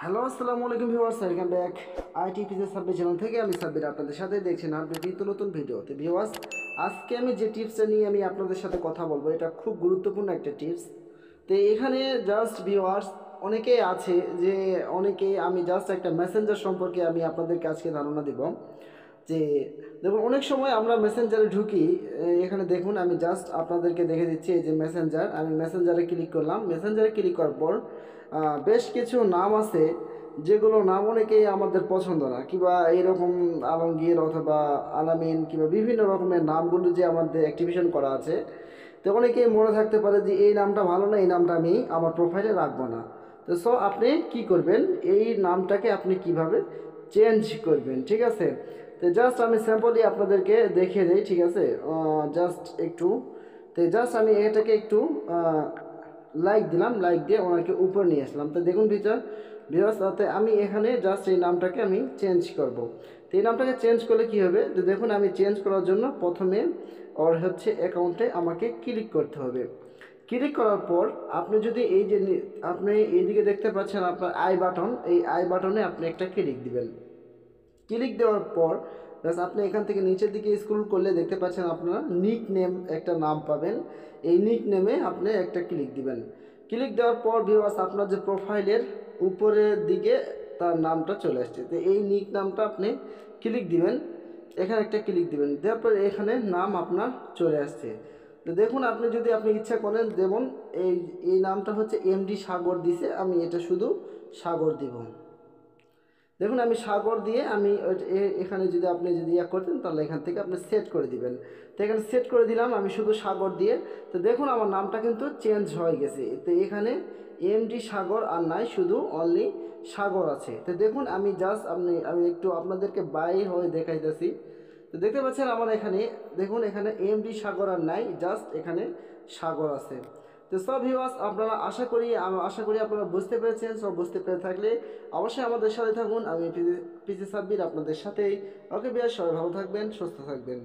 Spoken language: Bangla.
হ্যালো আসসালামু আলাইকুম viewers, welcome back IT PJ Sabbir channel থেকে। আমি সাব্বির আপনাদের সাথে দেখছেন আপনি নিত্য নতুন ভিডিওতে। ভিউয়ার্স, আজকে আমি যে টিপসটা নিয়ে আমি আপনাদের সাথে কথা বলবো, এটা খুব গুরুত্বপূর্ণ একটা টিপস। তো এখানে জাস্ট ভিউয়ার্স, অনেকেই আছে যে আমি জাস্ট একটা মেসেঞ্জার সম্পর্কে আমি আপনাদেরকে আজকে ধারণা দিব। যে দেখুন, অনেক সময় আমরা মেসেঞ্জারে ঢুকি। এখানে দেখুন, আমি জাস্ট আপনাদেরকে দেখে দিচ্ছি। এই যে মেসেঞ্জার, আমি মেসেঞ্জারে ক্লিক করলাম। মেসেঞ্জারে ক্লিক করার পর বেশ কিছু নাম আছে, যেগুলো নাম অনেকেই আমাদের পছন্দ না, কিংবা এইরকম আলমগীর অথবা আলামিন কিংবা বিভিন্ন রকমের নামগুলো যে আমাদের অ্যাক্টিভেশন করা আছে। তো অনেকেই মনে থাকতে পারে যে এই নামটা ভালো না, এই নামটা আমি আমার প্রোফাইলে রাখবো না। তো সো আপনি কি করবেন, এই নামটাকে আপনি কিভাবে চেঞ্জ করবেন, ঠিক আছে? তো জাস্ট আমি স্যাম্পলি আপনাদেরকে দেখিয়ে দিই, ঠিক আছে? জাস্ট একটু, তো জাস্ট আমি এটাকে একটু লাইক দিলাম, লাইক দিয়ে ওনাকে উপর নিয়ে আসলাম। তো দেখুন ভিউয়ার্স, তাতে আমি এখানে জাস্ট এই নামটাকে আমি চেঞ্জ করব। তো এই নামটাকে চেঞ্জ করলে কি হবে, তো দেখুন আমি চেঞ্জ করার জন্য প্রথমে ওর হচ্ছে অ্যাকাউন্টে আমাকে ক্লিক করতে হবে। ক্লিক করার পর আপনি যদি এই যে আপনি এইদিকে দেখতে পাচ্ছেন আপনার আই বাটন, এই আই বাটনে আপনি একটা ক্লিক দিবেন। ক্লিক দেওয়ার পর ব্যাস আপনি এখান থেকে নিচের দিকে স্ক্রল করলে দেখতে পাচ্ছেন আপনার নিক নেম একটা নাম পাবেন। এই নিক নেমে আপনি একটা ক্লিক দিবেন। ক্লিক দেওয়ার পর ভিউয়ার্স, আপনার যে প্রোফাইলের উপরের দিকে তার নামটা চলে আসছে। তো এই নিক নামটা আপনি ক্লিক দিবেন, এখানে একটা ক্লিক দিবেন, দেওয়ার পর এখানে নাম আপনার চলে আসছে। তো দেখুন, আপনি ইচ্ছা করেন, যেমন এই এই নামটা হচ্ছে এমডি সাগর দিছে, আমি এটা শুধু সাগর দিব। দেখুন আমি সাগর দিয়ে আমি এখানে যদি আপনি যদি ইয়া করতেন, তাহলে এখান থেকে আপনি সেট করে দিবেন। তো এখানে সেট করে দিলাম আমি শুধু সাগর দিয়ে। তো দেখুন আমার নামটা কিন্তু চেঞ্জ হয়ে গেছে। তো এখানে এমডি সাগর আর নাই, শুধু অনলি সাগর আছে। তো দেখুন আমি জাস্ট আমি একটু আপনাদেরকে বাইরে হয়ে দেখাইতেছি। তো দেখতে পাচ্ছেন আমার এখানে, দেখুন এখানে এমডি সাগর আর নাই, জাস্ট এখানে সাগর আছে। তো সব ভিউয়ার্স, আপনারা আশা করি আপনারা বুঝতে পেরেছেন। সব বুঝতে পেরে থাকলে অবশ্যই আমাদের সাথে থাকুন। আমি পিসি সাব্বির আপনাদের সাথেই। ওকে বিয়ার, সবাই ভালো থাকবেন, সুস্থ থাকবেন।